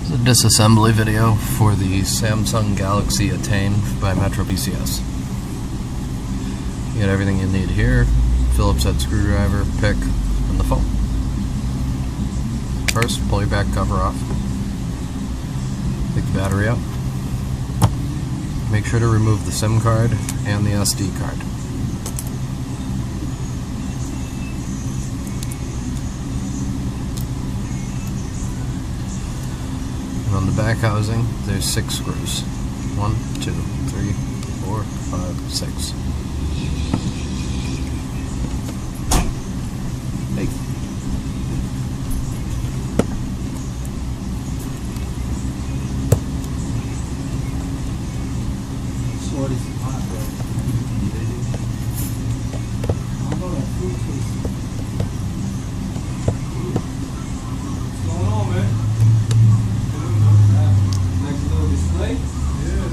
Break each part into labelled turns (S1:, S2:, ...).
S1: It's a disassembly video for the Samsung Galaxy Attain by Metro PCS. You got everything you need here: Phillips head screwdriver, pick, and the phone. First, pull your back cover off. Take the battery out. Make sure to remove the SIM card and the SD card. On the back housing, there's 6 screws. 1, 2, 3, 4, 5, 6. Hey.
S2: What is hot, bro? I'm going to food tasting. What's going on, man? Next little display? Yeah.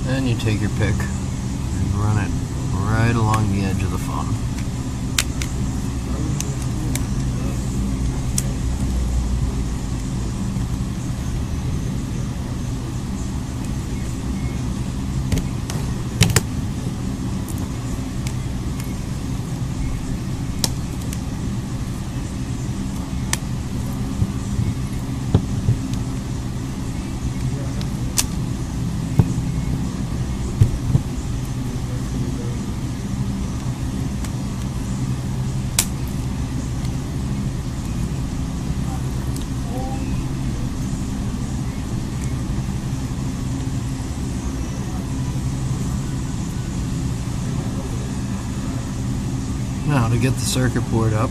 S1: Then you take your pick and run it right along the edge of the phone. Now, to get the circuit board up,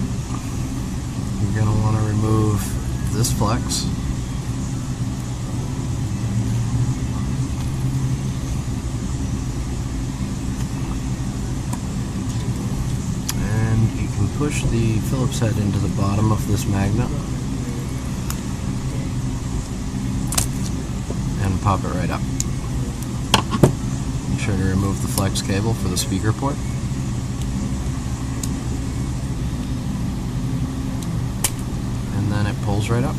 S1: you're going to want to remove this flex. And you can push the Phillips head into the bottom of this magnet and pop it right up. Make sure to remove the flex cable for the speaker port. And then it pulls right up.